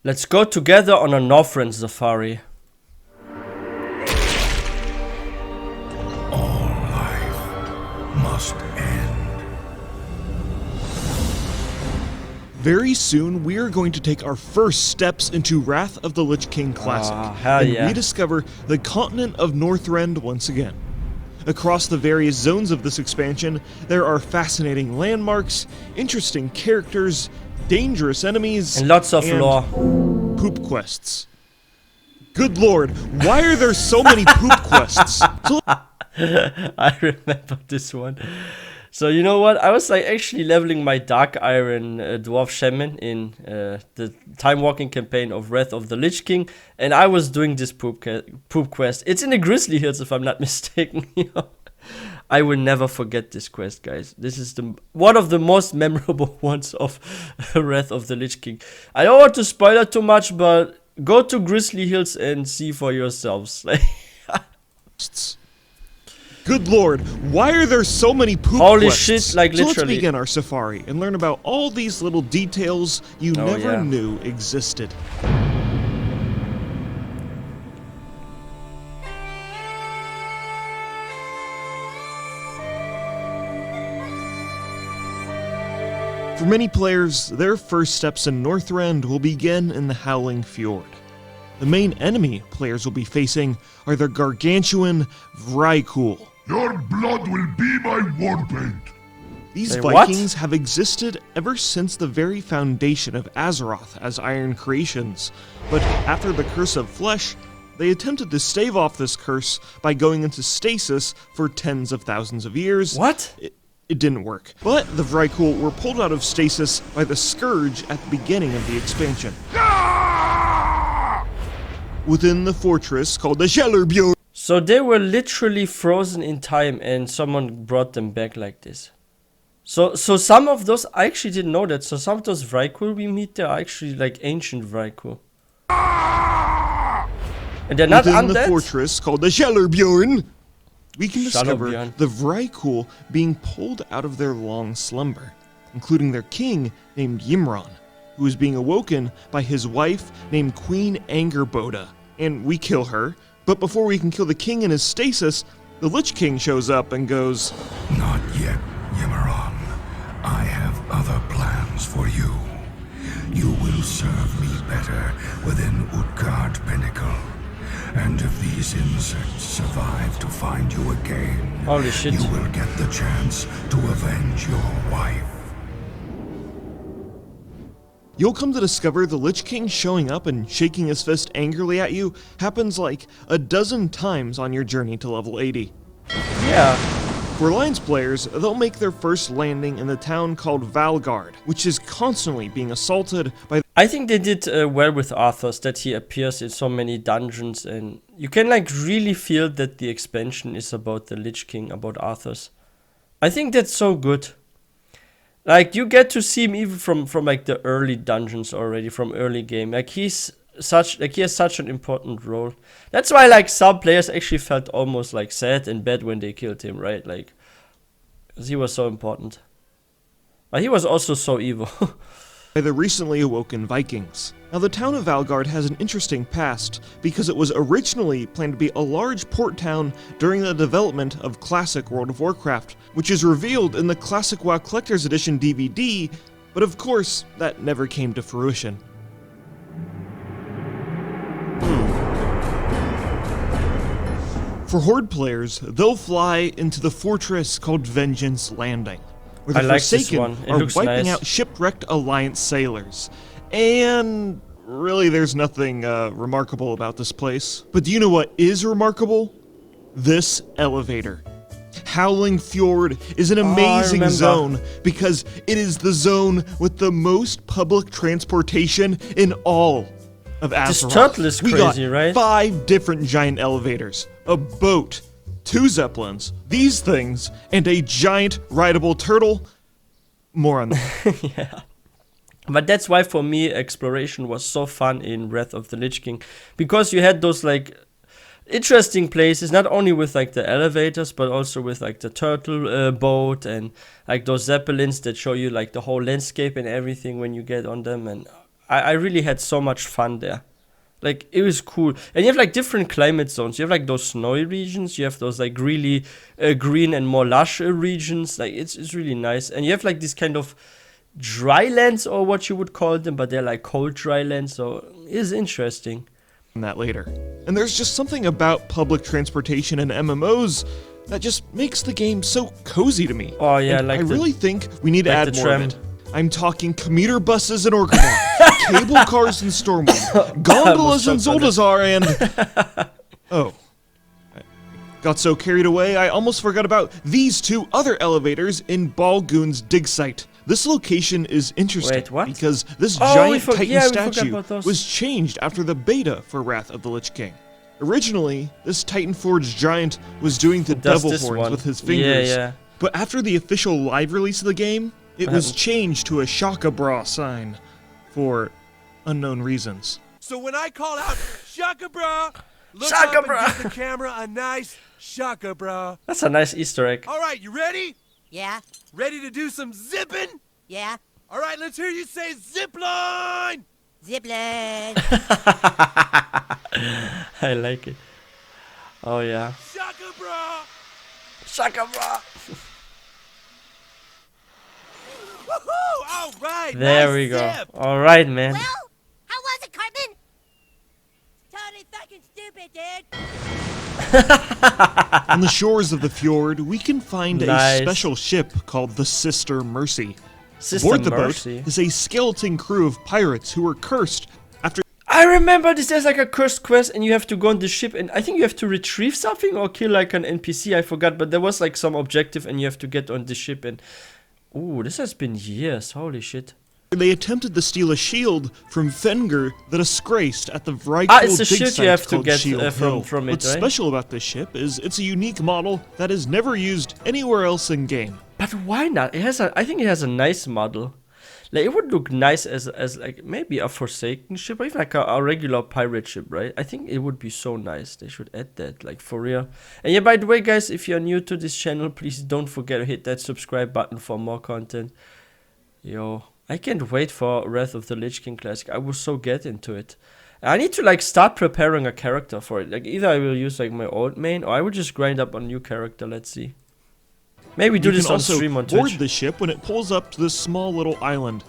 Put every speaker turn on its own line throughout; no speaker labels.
Let's go together on a Northrend safari.
All life must end.
Very soon, we are going to take our first steps into Wrath of the Lich King Classic
hell
and
yeah.
rediscover the continent of Northrend once again. Across the various zones of this expansion, there are fascinating landmarks, interesting characters, dangerous enemies,
And lots of
and
lore.
poop quests. Good lord, why are there so many poop quests? So
I remember this one. So you know what? I was like actually leveling my Dark Iron Dwarf Shaman in the Time Walking campaign of Wrath of the Lich King, and I was doing this poop quest. It's in the Grizzly Hills, if I'm not mistaken. You know? I will never forget this quest, guys. This is one of the most memorable ones of Wrath of the Lich King. I don't want to spoil it too much, but go to Grizzly Hills and see for yourselves.
Good lord, why are there so many poop
Holy
quests?
shit, like
So let's
literally.
begin our safari and learn about all these little details you
Oh,
never
yeah.
knew existed. For many players, their first steps in Northrend will begin in the Howling Fjord. The main enemy players will be facing are the gargantuan Vrykul.
Your blood will be my war paint.
These
Say what?
Vikings have existed ever since the very foundation of Azeroth as Iron Creations, but after the Curse of Flesh, they attempted to stave off this curse by going into stasis for tens of thousands of years.
What?
It didn't work. But the Vrykul were pulled out of stasis by the Scourge at the beginning of the expansion. Within the fortress called the Shellerbjorn.
So they were literally frozen in time and someone brought them back like this. So some of those, I actually didn't know that. So some of those Vrykul we meet there are actually like ancient Vrykul. And they're not
Within
undead?
the fortress called the Shellerbjorn, we can discover
Shellerbjorn.
the Vrykul being pulled out of their long slumber, including their king named Yimron, who is being awoken by his wife named Queen Angerboda. And we kill her, but before we can kill the king in his stasis, the Lich King shows up and goes,
Not yet, Yimmeron. I have other plans for you. You will serve me better within Utgard Pinnacle. And if these insects survive to find you again,
Holy shit.
you will get the chance to avenge your wife.
You'll come to discover the Lich King showing up and shaking his fist angrily at you happens like a dozen times on your journey to level 80.
Yeah.
For Alliance players, they'll make their first landing in the town called Valgard, which is constantly being assaulted by
I think they did well with Arthas, that he appears in so many dungeons and you can like really feel that the expansion is about the Lich King, about Arthas. I think that's so good. Like you get to see him even from like the early dungeons already, from early game. Like he has such an important role. That's why like some players actually felt almost like sad and bad when they killed him, right? Like 'cause he was so important. But he was also so evil.
the recently awoken Vikings. Now the town of Valgard has an interesting past because it was originally planned to be a large port town during the development of Classic World of Warcraft, which is revealed in the Classic WoW Collector's Edition DVD, but of course that never came to fruition. For Horde players, they'll fly into the fortress called Vengeance Landing, where the
I like this
Forsaken
one. It
are
looks
wiping
nice.
out shipwrecked Alliance sailors. And really, there's nothing remarkable about this place. But do you know what is remarkable? This elevator. Howling Fjord is an amazing
remember.
zone because it is the zone with the most public transportation in all of Azeroth.
This turtle is
We
crazy,
got
right?
5 different giant elevators, a boat, 2 zeppelins, these things, and a giant rideable turtle. More on that.
Yeah. But that's why for me exploration was so fun in Wrath of the Lich King, because you had those like interesting places, not only with like the elevators but also with like the turtle boat and like those zeppelins that show you like the whole landscape and everything when you get on them. And I really had so much fun there. Like, it was cool. And you have like different climate zones. You have like those snowy regions. You have those like really green and more lush regions. Like, it's really nice. And you have like this kind of dry lands, or what you would call them, but they're like cold dry lands. So it's interesting.
That later. And there's just something about public transportation and MMOs that just makes the game so cozy to me.
Oh yeah,
and
like
I really think we need to
like
add
the
more of
tram.
it. I'm talking commuter buses in Orgrimmar, cable cars in Stormwind, gondolas in Zuldazar, and... Oh. I got so carried away, I almost forgot about these 2 other elevators in Balgoon's dig site. This location is interesting
Wait, what?
because this
Oh,
giant
we
Titan
forgot
statue
about those.
was changed after the beta for Wrath of the Lich King. Originally, this Titan Forged giant was doing the
Does
devil
this
horns
one.
with his fingers.
Yeah.
But after the official live release of the game, it was changed to a Shaka Bra sign for unknown reasons.
So when I call out Shaka Bra, look
Shaka
up
Bra.
and give the camera a nice Shaka Bra.
That's a nice Easter egg.
All right, you ready?
Yeah,
Ready to do some zipping?
yeah.
All right, let's hear you say zip line.
Zipline.
I like it. Oh yeah.
Shaka Bra.
Shaka bra.
Woohoo! All right.
There
nice
we go.
zip.
All right, man.
Well, how was it, Cartman? Totally fucking stupid, dude.
On the shores of the fjord, we can find
Nice.
a special ship called the Sister Mercy.
Sister
Aboard the
Mercy.
boat is a skeleton crew of pirates who were cursed after
I remember this. There's like a cursed quest, and you have to go on the ship, and I think you have to retrieve something or kill like an NPC. I forgot, but there was like some objective, and you have to get on the ship. And ooh, this has been years. Holy shit!
they attempted to steal a shield from Fengr that disgraced at the rightful
it's a
dig
shield
site
you have to
called
get,
Shield Hill.
from it,
What's
right?
special about this ship is it's a unique model that is never used anywhere else in game.
But why not? It has a. I think it has a nice model. Like, it would look nice as like maybe a Forsaken ship, or even like a regular pirate ship, right? I think it would be so nice. They should add that, like, for real. And yeah, by the way, guys, if you're new to this channel, please don't forget to hit that subscribe button for more content. Yo, I can't wait for Wrath of the Lich King Classic. I will so get into it. I need to like start preparing a character for it. Like, either I will use like my old main, or I will just grind up a new character. Let's see. Maybe do
You
this
can
on
also
stream on
board
Twitch.
the ship when it pulls up to this small little island,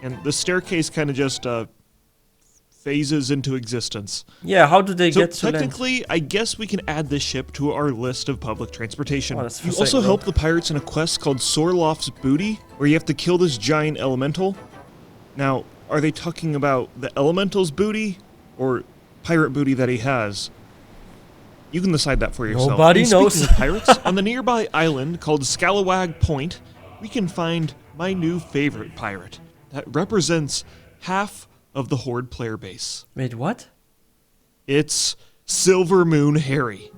and the staircase kind of just phases into existence.
Yeah, how do they
So
get to land?
technically, I guess we can add this ship to our list of public transportation.
Oh, that's
You
for
also
sake,
help
bro.
the pirates in a quest called Sorloth's Booty, where you have to kill this giant elemental. Now, are they talking about the elemental's booty, or pirate booty that he has? You can decide that for yourself.
Nobody
And
knows.
Speaking of pirates, on the nearby island called Scalawag Point, we can find my new favorite pirate that represents half of the Horde player base.
Wait, what?
It's Silver Moon Harry.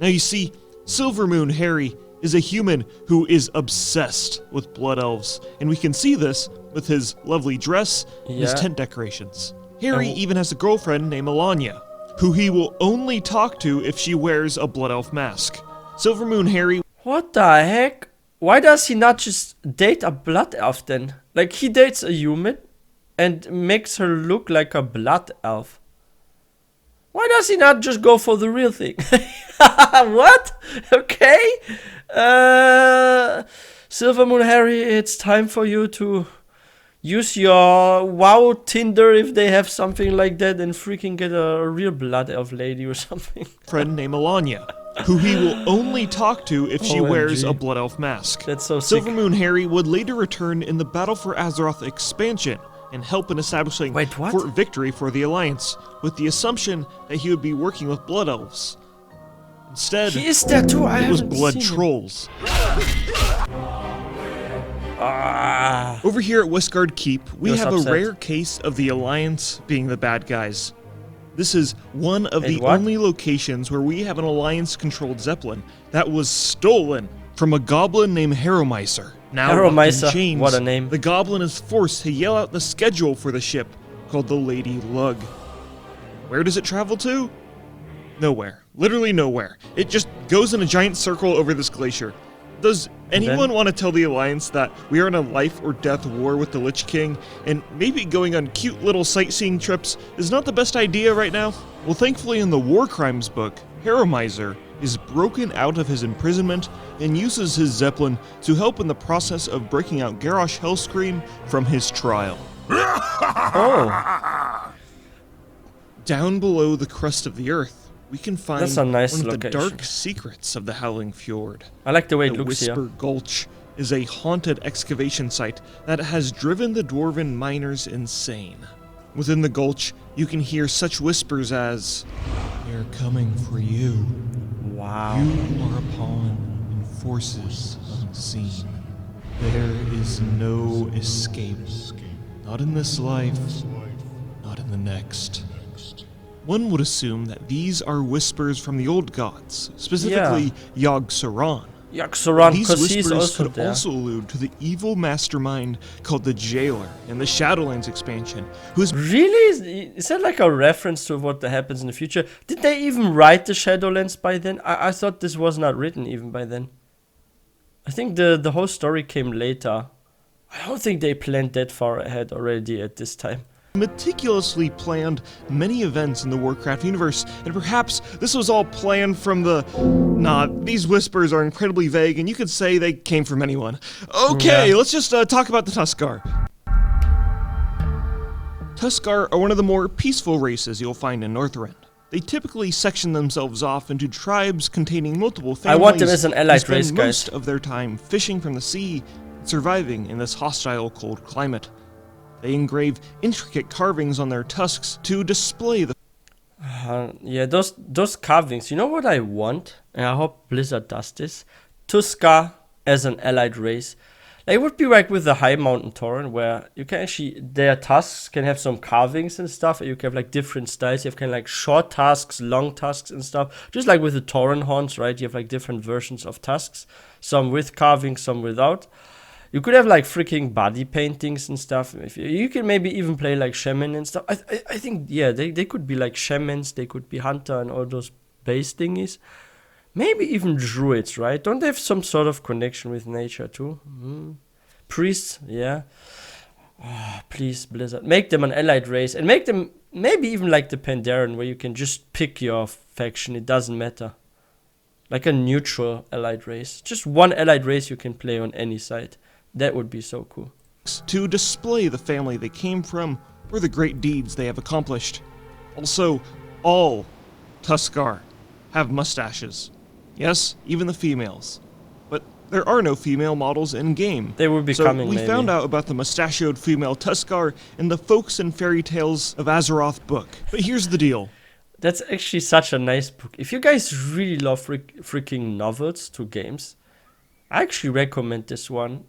Now you see, Silver Moon Harry is a human who is obsessed with blood elves, and we can see this with his lovely dress and his
Yeah.
tent decorations. Harry
Oh.
even has a girlfriend named Alanya, who he will only talk to if she wears a blood elf mask. Silver Moon Harry
What the heck? Why does he not just date a blood elf then? Like, he dates a human and makes her look like a blood elf. Why does he not just go for the real thing? What? Okay. Silver Moon Harry, it's time for you to use your WoW Tinder if they have something like that and freaking get a real blood elf lady or something.
friend named Alanya, who he will only talk to if she
OMG.
wears a blood elf mask.
That's so sick.
Silver Moon Harry would later return in the Battle for Azeroth expansion and help in establishing
Wait, what?
Fort Victory for the Alliance, with the assumption that he would be working with blood elves. Instead,
He is there too. I
it was
haven't
blood
seen him.
trolls.
Ah.
Over here at Westguard Keep, we
was
have
upset.
a rare case of the Alliance being the bad guys. This is one of
Wait,
the
what?
only locations where we have an Alliance-controlled Zeppelin that was stolen from a goblin named Harrowmeiser. Now locked in
Harrowmeiser,
chains,
what a name.
The goblin is forced to yell out the schedule for the ship, called the Lady Lug. Where does it travel to? Nowhere. Literally nowhere. It just goes in a giant circle over this glacier. Does anyone
then-
want to tell the Alliance that we are in a life or death war with the Lich King, and maybe going on cute little sightseeing trips is not the best idea right now? Well, thankfully in the War Crimes book, Harrowmiser is broken out of his imprisonment and uses his Zeppelin to help in the process of breaking out Garrosh Hellscream from his trial.
Oh,
Down below the crust of the earth, we can find
That's a nice
one of the
location.
dark secrets of the Howling Fjord.
I like the way it
The
looks
Whisper
here.
Gulch is a haunted excavation site that has driven the dwarven miners insane. Within the gulch, you can hear such whispers as, "They're coming for you.
Wow.
You are a pawn in forces unseen. There is no escape. Not in this life, not in the next." One would assume that these are whispers from the old gods, specifically Yogg-Saron.
Yogg-Saron,
These
because he's
whispers
also
could
there.
also allude to the evil mastermind called the Jailer in the Shadowlands expansion, who is
Really? Is that like a reference to what happens in the future? Did they even write the Shadowlands by then? I thought this was not written even by then. I think the whole story came later. I don't think they planned that far ahead already at this time.
meticulously planned many events in the Warcraft universe, and perhaps this was all planned from the... Nah, these whispers are incredibly vague, and you could say they came from anyone. Okay,
Yeah.
let's just talk about the Tuskar. Tuskar are one of the more peaceful races you'll find in Northrend. They typically section themselves off into tribes containing multiple families.
I want them as an
who
allied
spend
race, guys.
most of their time fishing from the sea and surviving in this hostile cold climate. They engrave intricate carvings on their tusks to display the
Yeah, those carvings. You know what I want? And I hope Blizzard does this. Tuskar as an allied race. Like, it would be like with the High Mountain Tauren, where you can actually, their tusks can have some carvings and stuff, and you can have like different styles. You have kind of like short tusks, long tusks and stuff. Just like with the Tauren horns, right? You have like different versions of tusks. Some with carvings, some without. You could have like freaking body paintings and stuff. If you can maybe even play like shaman and stuff. I think, yeah, they could be like shamans, they could be hunter and all those base thingies. Maybe even druids, right? Don't they have some sort of connection with nature too? Priests, yeah. Oh, please, Blizzard. Make them an allied race and make them maybe even like the Pandaren, where you can just pick your faction, it doesn't matter. Like a neutral allied race. Just one allied race you can play on any side. That would be so cool.
to display the family they came from or the great deeds they have accomplished. Also, all Tuskar have mustaches. Yes, even the females. But there are no female models in-game.
They will be
so
coming,
we
maybe.
found out about the mustachioed female Tuskar in the Folks and Fairy Tales of Azeroth book. But here's the deal.
That's actually such a nice book. If you guys really love freaking novels to games, I actually recommend this one.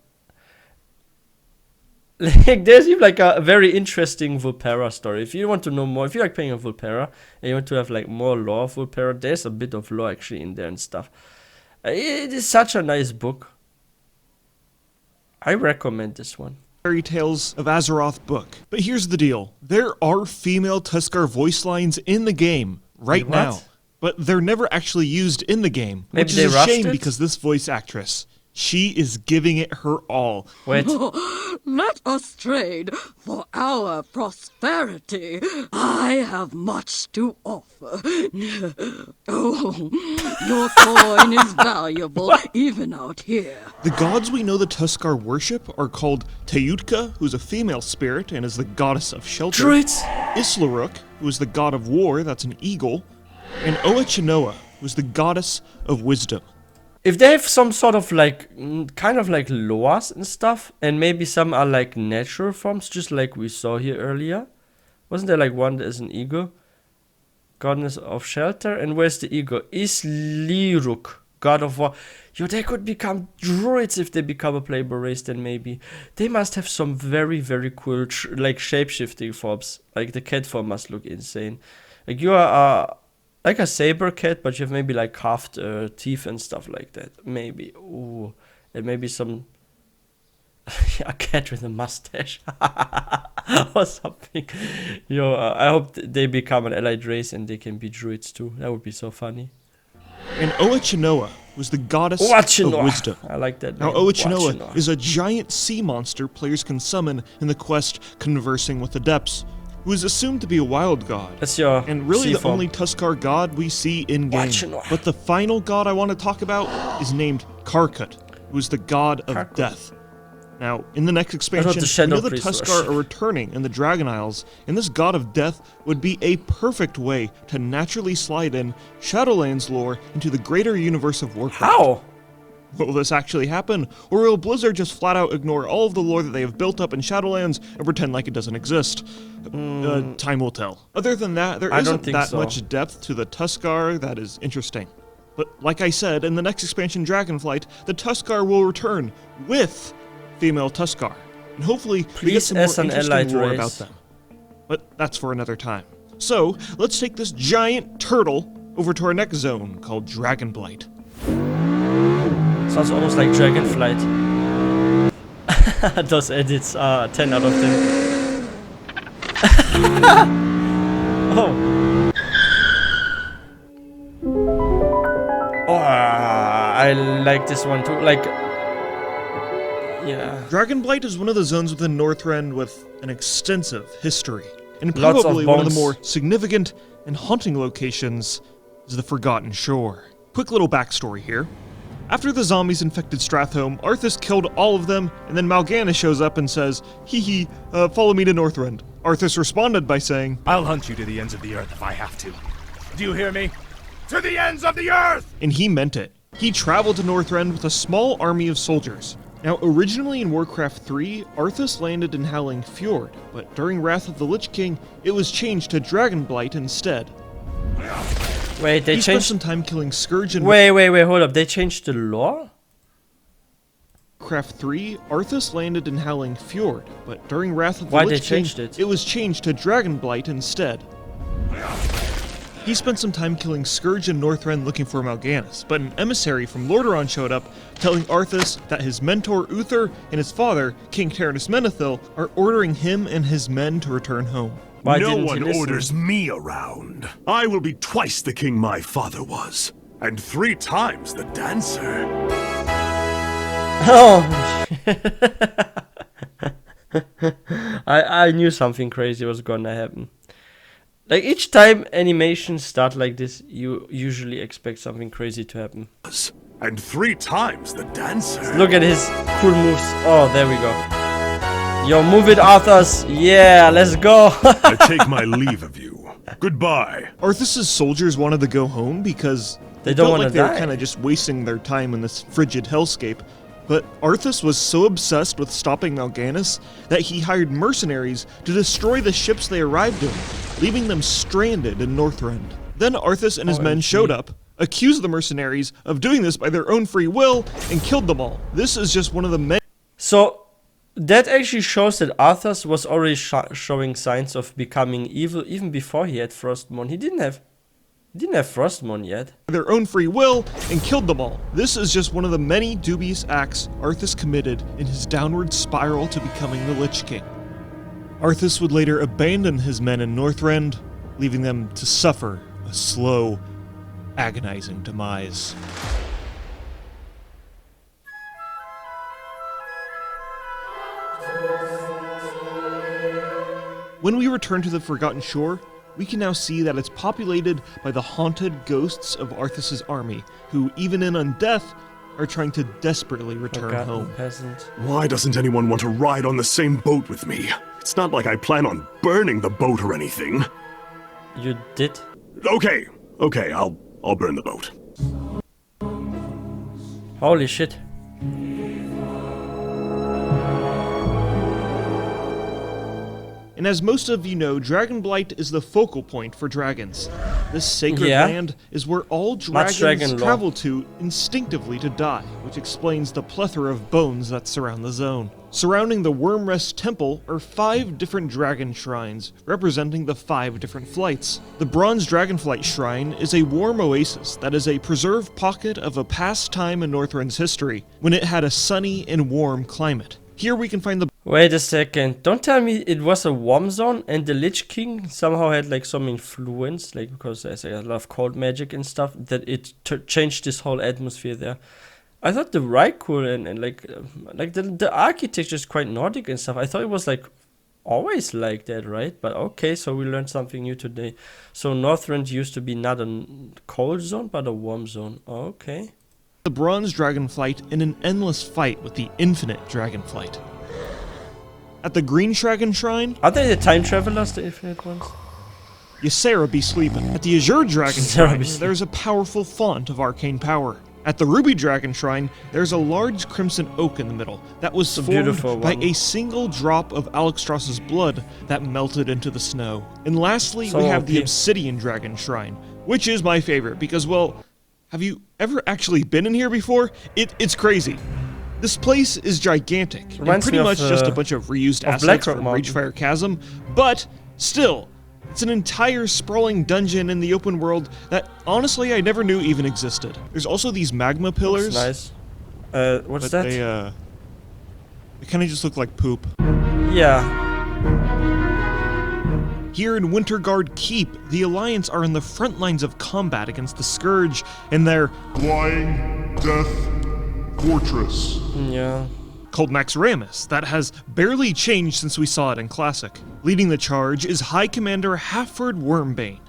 Like, there's even like a very interesting Vulpera story. If you want to know more, if you like playing a Vulpera and you want to have like more lore of Vulpera, there's a bit of lore actually in there and stuff. It is such a nice book. I recommend this one.
Fairy Tales of Azeroth book. But here's the deal. There are female Tuskar voice lines in the game right
What?
now. But they're never actually used in the game.
Maybe
which
they
is a
rushed
shame
it?
because this voice actress, she is giving it her all.
Wait,
Let us trade for our prosperity. I have much to offer. Oh, your coin is valuable even out here.
The gods we know the Tuskar worship are called Teyutka, who's a female spirit and is the goddess of shelter.
druids!
Islaruk, who is the god of war, that's an eagle. And Oachinoa, who's the goddess of wisdom.
If they have some sort of like, kind of like lores and stuff, and maybe some are like natural forms, just like we saw here earlier. Wasn't there like one that is an eagle? Goddess of shelter, and where's the eagle? Isliruk, god of war. Yo, they could become druids if they become a playable race, then maybe. They must have some very, very cool, like shape-shifting forms. Like the cat form must look insane. Like you are like a saber cat, but you have maybe like carved teeth and stuff like that. Maybe. Ooh. And maybe some... a cat with a mustache. Or something. Yo, I hope they become an allied race and they can be druids too. That would be so funny.
And Oachinoa, was the goddess of
Wachinoa.
wisdom.
I like that
Now,
name.
Wachinoa
Wachinoa.
is a giant sea monster players can summon in the quest Conversing with the Depths, who is assumed to be a wild god.
That's your
And really
sea
the
form.
only Tuskar god we see in-game.
Wachinoa.
But the final god I want to talk about is named Karkut, who is the god of
Karkut.
death. Now, in the next
the
expansion, we
Shadow
know the
Priest
Tuskar
was.
are returning in the Dragon Isles, and this god of death would be a perfect way to naturally slide in Shadowlands lore into the greater universe of Warcraft.
How?
Will this actually happen, or will Blizzard just flat out ignore all of the lore that they have built up in Shadowlands and pretend like it doesn't exist? Time will tell. Other than that, there
I don't
isn't
think
that
so.
much depth to the Tuskar that is interesting. But like I said, in the next expansion Dragonflight, the Tuskar will return with female Tuskar. And hopefully we get
Please,
some more
as an
interesting
allied
lore
race.
about them. But that's for another time. So, let's take this giant turtle over to our next zone called Dragonblight.
Sounds almost like Dragonflight. Those edits are 10 out of 10. Oh. Oh, I like this one too. Like, yeah.
Dragonblight is one of the zones within Northrend with an extensive history, and
Lots of
probably one of the
bones.
more significant and haunting locations is the Forgotten Shore. Quick little backstory here. After the zombies infected Strathholm, Arthas killed all of them, and then Mal'Ganis shows up and says, hee, follow me to Northrend. Arthas responded by saying,
I'll hunt you to the ends of the earth if I have to. Do you hear me? To the ends of the earth!
and he meant it. He traveled to Northrend with a small army of soldiers. Now, originally in Warcraft 3, Arthas landed in Howling Fjord, but during Wrath of the Lich King, it was changed to Dragonblight instead.
Wait, they
He spent
changed.
some time killing Scourge in
Wait, hold up. They changed the lore?
Warcraft 3, Arthas landed in Howling Fjord, but during Wrath of the
Why
Lich
they
King,
changed it?
it was changed to Dragonblight instead. He spent some time killing Scourge in Northrend looking for Mal'Ganis, but an emissary from Lordaeron showed up, telling Arthas that his mentor Uther and his father, King Taranis Menethil, are ordering him and his men to return home.
Why
No
didn't he
one
listen?
orders me around. I will be twice the king my father was, and 3 times the dancer.
Oh. I knew something crazy was gonna happen. Like each time animations start like this, you usually expect something crazy to happen.
And 3 times the dancer.
Look at his cool moves. Oh, there we go. Yo, move it, Arthas. Yeah, let's go.
I take my leave of you. Goodbye.
Arthas' soldiers wanted to go home because
They
it
don't
felt
wanna
like they were
die.
kind of just wasting their time in this frigid hellscape. But Arthas was so obsessed with stopping Mal'Ganis that he hired mercenaries to destroy the ships they arrived in, leaving them stranded in Northrend. Then Arthas and his men
OMG.
showed up, accused the mercenaries of doing this by their own free will, and killed them all. This is just one of the many
So that actually shows that Arthas was already showing signs of becoming evil even before he had Frostmourne. He didn't have Frostmourne yet.
their own free will and killed them all. This is just one of the many dubious acts Arthas committed in his downward spiral to becoming the Lich King. Arthas would later abandon his men in Northrend, leaving them to suffer a slow, agonizing demise. When we return to the Forgotten Shore, we can now see that it's populated by the haunted ghosts of Arthas' army, who, even in undeath, are trying to desperately return
Forgotten
home.
peasant.
Why doesn't anyone want to ride on the same boat with me? It's not like I plan on burning the boat or anything.
You did?
Okay, I'll burn the boat.
Holy shit.
And as most of you know, Dragonblight is the focal point for dragons. This sacred
Yeah.
land is where all
dragon
dragons
lore.
travel to instinctively to die, which explains the plethora of bones that surround the zone. Surrounding the Wormrest Temple are 5 different dragon shrines, representing the 5 different flights. The Bronze Dragonflight Shrine is a warm oasis that is a preserved pocket of a past time in Northrend's history, when it had a sunny and warm climate. Here we can find the
Wait a second. Don't tell me it was a warm zone and the Lich King somehow had like some influence, like because there's a lot of cold magic and stuff, that it changed this whole atmosphere there. I thought the Raikul and like the architecture is quite Nordic and stuff. I thought it was like always like that, right? But okay, so we learned something new today. So Northrend used to be not a cold zone, but a warm zone. Okay.
The bronze Dragonflight in an endless fight with the infinite Dragonflight. At the Green Dragon Shrine,
Are they the time travelers, the infinite ones?
Ysera be sleeping. At the Azure Dragon
Ysera
Shrine,
be sleeping.
there's a powerful font of arcane power. At the Ruby Dragon Shrine, there's a large crimson oak in the middle that was
a
formed
beautiful
by
one.
a single drop of Alexstras's blood that melted into the snow. And lastly,
So
we have the
OP.
Obsidian Dragon Shrine, which is my favorite because, well, have you ever actually been in here before? It's crazy. This place is gigantic and
Reminds
pretty
me
much
of,
just a bunch of reused
of
assets
Blackrock
from
Mountain.
Ragefire Chasm, but still, it's an entire sprawling dungeon in the open world that honestly I never knew even existed. There's also these Magma Pillars.
Nice. What's
But
that?
they kind of just look like poop.
Yeah.
Here in Winterguard Keep, the Alliance are in the front lines of combat against the Scourge in their
Flying Death Fortress.
Yeah.
called Naxxramas that has barely changed since we saw it in Classic. Leading the charge is High Commander Halford Wormbane.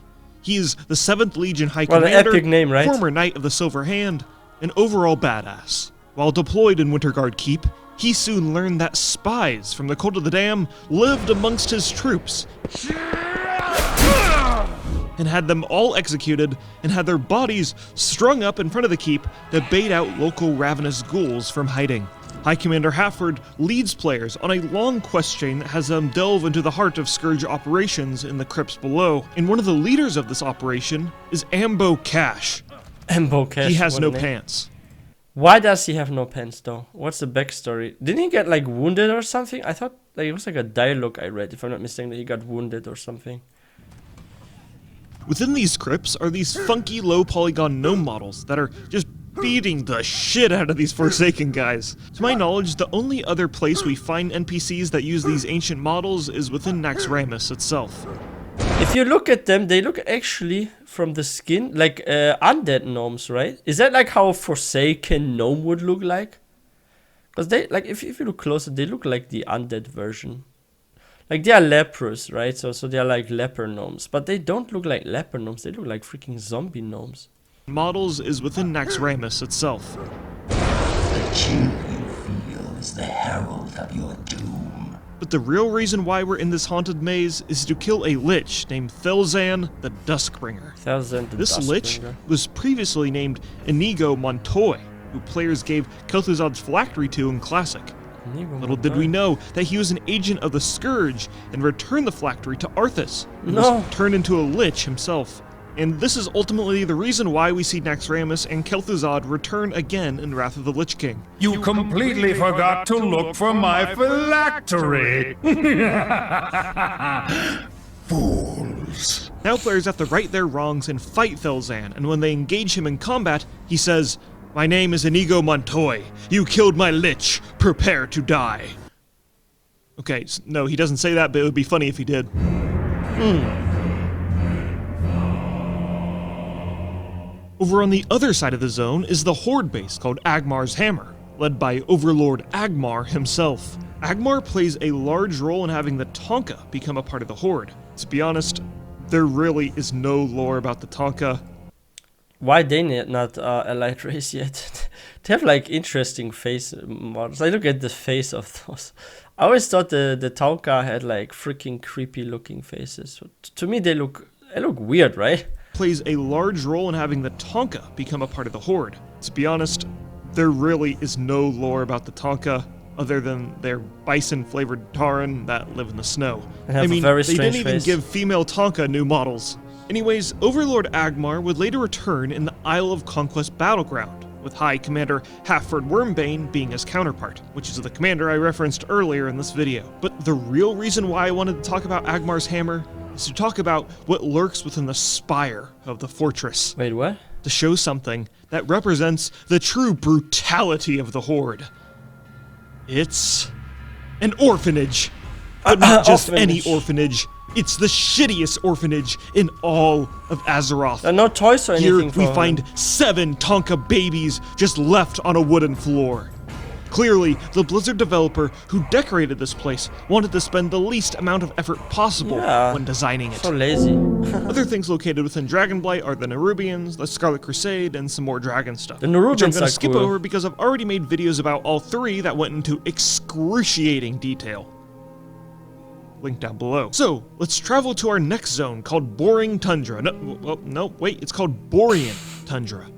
He is the 7th Legion High
What an
Commander,
epic name, right?
former Knight of the Silver Hand, an overall badass. While deployed in Winterguard Keep, he soon learned that spies from the Cult of the Dam lived amongst his troops and had them all executed and had their bodies strung up in front of the keep to bait out local ravenous ghouls from hiding. High Commander Halford leads players on a long quest chain that has them delve into the heart of Scourge operations in the crypts below, and one of the leaders of this operation is Ambo Cash.
Ambo Cash.
He has
what
no
a name.
pants.
Why does he have no pants though? What's the backstory? Didn't he get like wounded or something? I thought like it was like a dialogue I read, if I'm not mistaken, that he got wounded or something.
Within these crypts are these funky low polygon gnome models that are just beating the shit out of these Forsaken guys. To my knowledge, the only other place we find NPCs that use these ancient models is within Naxxramas itself.
If you look at them, they look actually from the skin like undead gnomes, right? Is that like how a Forsaken gnome would look like? Because they like if you look closer, they look like the undead version. Like they are leprous, right? So they are like leper gnomes, but they don't look like leper gnomes. They look like freaking zombie gnomes.
Models is within Naxxramas itself.
The chill you feel is the herald of your doom.
But the real reason why we're in this haunted maze is to kill a lich named Thelzan the Duskbringer. This lich was previously named Inigo Montoy, who players gave Kel'Thuzad's phylactery to in Classic. Little did we know that he was an agent of the Scourge and returned the phylactery to Arthas, who was turned into a lich himself. And this is ultimately the reason why we see Naxxramas and Kel'Thuzad return again in Wrath of the Lich King.
You completely forgot to look for my phylactery.
Fools.
Now players have to right their wrongs and fight Thelzan, and when they engage him in combat, he says, "My name is Inigo Montoy. You killed my lich. Prepare to die." Okay, no, he doesn't say that, but it would be funny if he did. Over on the other side of the zone is the Horde Base called Agmar's Hammer, led by Overlord Agmar himself. Agmar plays a large role in having the Tonka become a part of the Horde. To be honest, there really is no lore about the Tonka.
Why they not allied race yet? They have like interesting face models. I look at the face of those. I always thought the Tonka had like freaking creepy looking faces. To me they look weird, right?
Plays a large role in having the Tonka become a part of the Horde. To be honest, there really is no lore about the Tonka other than their bison-flavored Taran that live in the snow.
And have a very strange
they didn't even
face.
give female Tonka new models. Anyways, Overlord Agmar would later return in the Isle of Conquest battleground, with High Commander Halford Wormbane being his counterpart, which is the commander I referenced earlier in this video. But the real reason why I wanted to talk about Agmar's Hammer is to talk about what lurks within the spire of the fortress.
Wait, what?
To show something that represents the true brutality of the Horde. It's An orphanage. But not just
Orphanage.
any orphanage. It's the shittiest orphanage in all of Azeroth.
There are no toys or
Here
anything for
we
him.
find 7 Tonka babies just left on a wooden floor. Clearly, the Blizzard developer who decorated this place wanted to spend the least amount of effort possible
Yeah.
when designing it.
So lazy.
Other things located within Dragonflight are the Nerubians, the Scarlet Crusade, and some more dragon stuff.
The
which I'm
Nerubians
gonna
are
skip
cool.
over because I've already made videos about all 3 that went into excruciating detail. Link down below. So, let's travel to our next zone called Borean Tundra. No, wait, it's called Borean Tundra.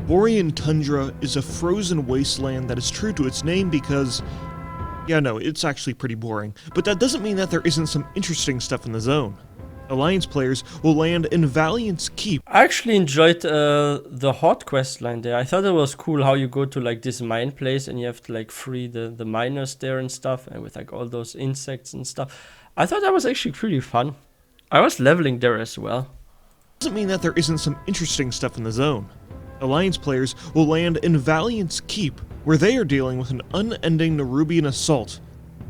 Borean Tundra is a frozen wasteland that is true to its name because, yeah, no, it's actually pretty boring. But that doesn't mean that there isn't some interesting stuff in the zone. Alliance players will land in Valiant's Keep.
I actually enjoyed the Horde quest line there. I thought it was cool how you go to like this mine place and you have to like free the miners there and stuff, and with like all those insects and stuff. I thought that was actually pretty fun. I was leveling there as well.
Doesn't mean that there isn't some interesting stuff in the zone. Alliance players will land in Valiant's Keep, where they are dealing with an unending Nerubian assault,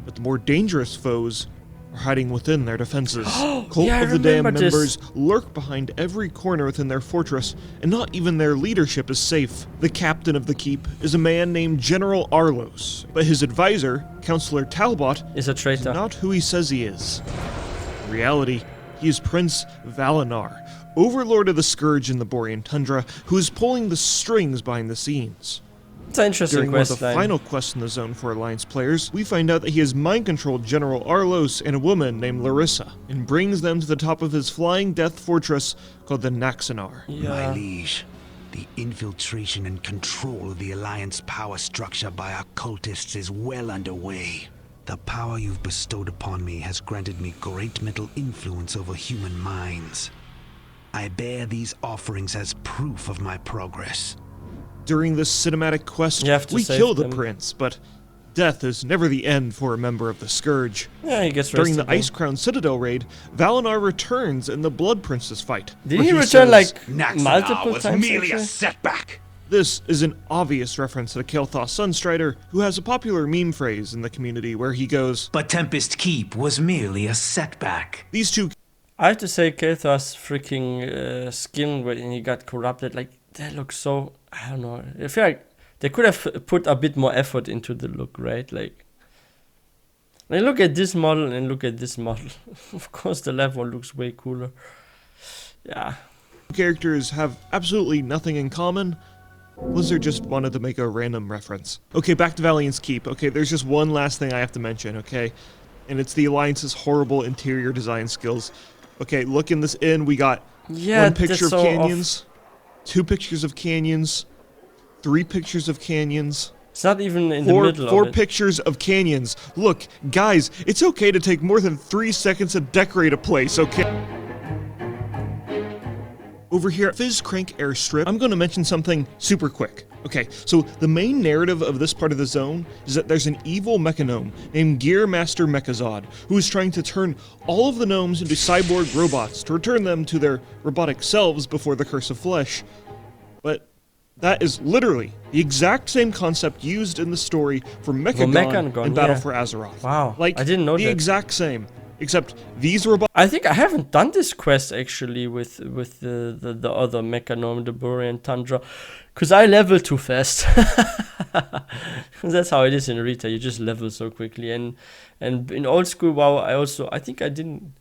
but the more dangerous foes are hiding within their defenses. Cult
Yeah, I
of the Dam
remember this.
members lurk behind every corner within their fortress, and not even their leadership is safe. The captain of the keep is a man named General Arlos, but his advisor, Counselor Talbot,
Is a
is
traitor.
not who he says he is. In reality, he is Prince Valinar, Overlord of the Scourge in the Borean Tundra, who is pulling the strings behind the scenes.
It's an interesting
During one of the
quest line.
final quests in the zone for Alliance players, we find out that he has mind-controlled General Arlos and a woman named Larissa, and brings them to the top of his flying death fortress called the Naxanar.
My
Yeah.
liege, the infiltration and control of the Alliance power structure by our cultists is well underway. The power you've bestowed upon me has granted me great mental influence over human minds. I bear these offerings as proof of my progress.
During this cinematic quest,
You have to
we
save
kill the
them.
prince, but death is never the end for a member of the Scourge.
Yeah, he gets
During the
rested
Ice Crown Citadel raid, Valinar returns in the Blood Princess fight.
then. Did
where
he return
says,
like
Naxanar
multiple
was
times?
merely a
actually?
setback.
This is an obvious reference to Kael'thas Sunstrider, who has a popular meme phrase in the community where he goes,
But Tempest Keep was merely a setback.
these two
I have to say, Kael'thas' freaking skin when he got corrupted, like that looks so. I don't know. I feel like they could have put a bit more effort into the look, right? Like look at this model and look at this model. Of course, the left one looks way cooler. Yeah.
characters have absolutely nothing in common. Blizzard just wanted to make a random reference. Okay, back to Valiant's Keep. Okay, there's just one last thing I have to mention, okay? And it's the Alliance's horrible interior design skills. Okay, look in this inn, we got
Yeah,
one picture of
that's so
canyons, 2 pictures of canyons, 3 pictures of canyons,
It's not even in the
four
middle of it.
pictures of canyons. Look, guys, it's okay to take more than 3 seconds to decorate a place, okay? Over here at Fizz Crank Airstrip, I'm going to mention something super quick. Okay, so the main narrative of this part of the zone is that there's an evil mechanome named Gearmaster Mechazod who is trying to turn all of the gnomes into cyborg robots to return them to their robotic selves before the Curse of Flesh. But that is literally the exact same concept used in the story for Mechagon
Mechagon,
in Battle
yeah.
for Azeroth.
Wow,
Like,
I didn't know
the
that.
exact same. Except these robots
I think I haven't done this quest actually with the other Mechanome, the Borean Tundra, because I level too fast. That's how it is in Rita. You just level so quickly, and in old school WoW, I think I didn't,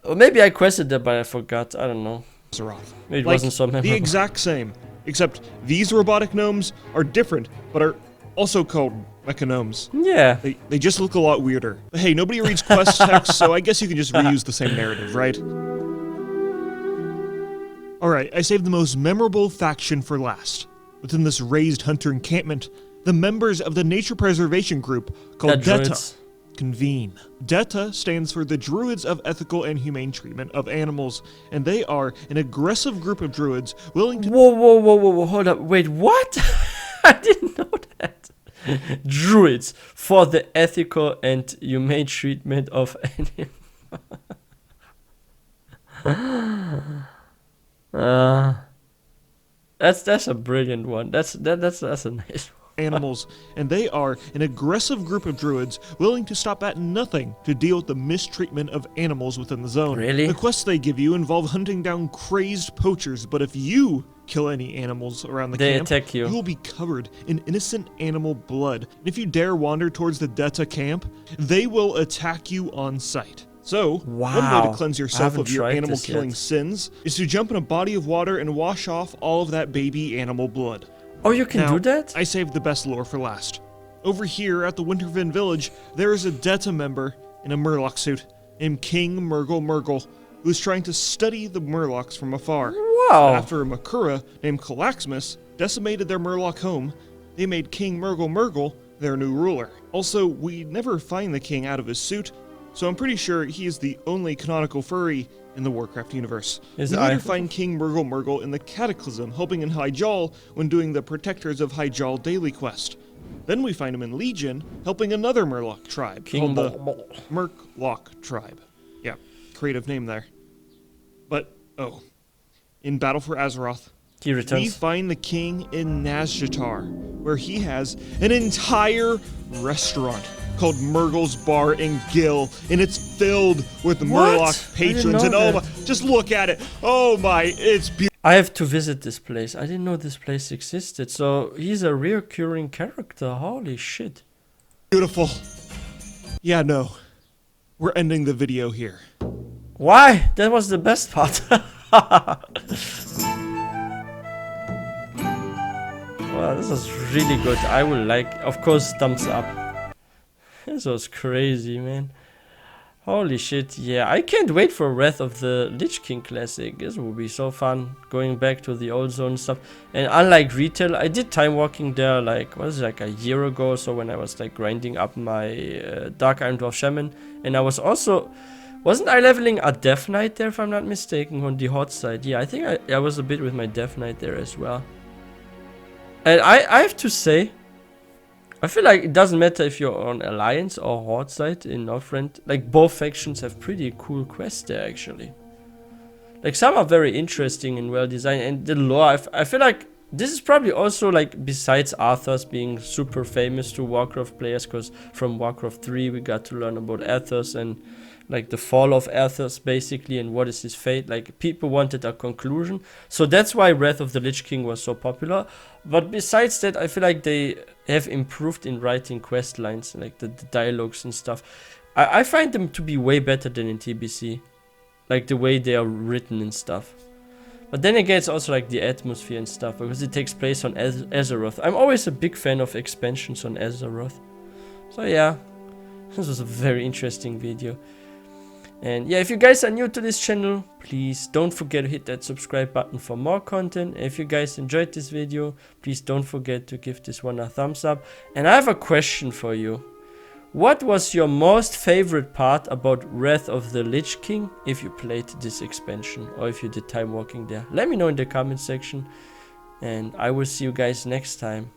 or maybe I quested that, but I forgot. I don't know.
Azeroth.
Maybe it
Like,
wasn't so memorable.
the exact same. Except these robotic gnomes are different, but are also called mechanomes.
Yeah.
They just look a lot weirder. But hey, nobody reads quest text, so I guess you can just reuse the same narrative, right? Alright, I saved the most memorable faction for last. Within this raised hunter encampment, the members of the nature preservation group called
The
DETA
druids.
convene. DETA stands for the Druids of Ethical and Humane Treatment of Animals, and they are an aggressive group of druids willing to
Whoa, hold up. Wait, what? I didn't know that. Druids for the ethical and humane treatment of animals. That's a brilliant one. That's a nice one.
Animals, and they are an aggressive group of druids willing to stop at nothing to deal with the mistreatment of animals within the zone.
Really?
The quests they give you involve hunting down crazed poachers, but if you kill any animals around the
They
camp,
attack you.
will be covered in innocent animal blood. And if you dare wander towards the Deta camp, they will attack you on sight. So, one way
Wow.
to cleanse
I
yourself
haven't
of your
tried
animal
this yet.
killing sins is to jump in a body of water and wash off all of that baby animal blood.
Oh, you can
Now,
do that?
I saved the best lore for last. Over here at the Winterven village, there is a Deta member in a Murloc suit named King Murgle, who is trying to study the Murlocs from afar.
Wow.
After a Makura named Calaxmus decimated their Murloc home, they made King Murgle their new ruler. Also, we never find the king out of his suit, so I'm pretty sure he is the only canonical furry in the Warcraft universe.
His
We
eye-
later find King Murgle in the Cataclysm, helping in Hyjal when doing the Protectors of Hyjal daily quest. Then we find him in Legion, helping another Murloc tribe
King
called the Murloc tribe. Yeah, creative name there. But, in Battle for Azeroth,
He
we
returns.
find the king in Nazjatar, where he has an entire restaurant called Murgle's Bar and Gill, and it's filled with Murloc
I didn't
patrons. And
know
oh
that.
my, just look at it. Oh my, it's
I have to visit this place. I didn't know this place existed. So he's a reoccurring character. Holy shit.
beautiful. Yeah, no. We're ending the video here.
Why? That was the best part. Wow, this is really good. I will like, of course, thumbs up. This was crazy, man. Holy shit, yeah. I can't wait for Wrath of the Lich King Classic. This will be so fun, going back to the old zone stuff. And unlike retail, I did time walking there like, what was it, like a year ago or so, when I was like grinding up my Dark Iron Dwarf Shaman. And I was also, wasn't I leveling a Death Knight there, if I'm not mistaken, on the Horde side? Yeah, I think I was a bit with my Death Knight there as well. And I have to say, I feel like it doesn't matter if you're on Alliance or Horde side in Northrend. Like, both factions have pretty cool quests there, actually. Like, some are very interesting and well designed. And the lore, I feel like this is probably also, like, besides Arthas being super famous to Warcraft players, because from Warcraft 3 we got to learn about Arthas and, like, the fall of Arthas, basically, and what is his fate. Like, people wanted a conclusion. So that's why Wrath of the Lich King was so popular. But besides that, I feel like they have improved in writing quest lines, like the dialogues and stuff. I find them to be way better than in TBC. Like, the way they are written and stuff. But then again, it's also like the atmosphere and stuff, because it takes place on Azeroth. I'm always a big fan of expansions on Azeroth. So yeah, this was a very interesting video. And yeah, if you guys are new to this channel, please don't forget to hit that subscribe button for more content. And if you guys enjoyed this video, please don't forget to give this one a thumbs up. And I have a question for you. What was your most favorite part about Wrath of the Lich King if you played this expansion or if you did time walking there? Let me know in the comment section, and I will see you guys next time.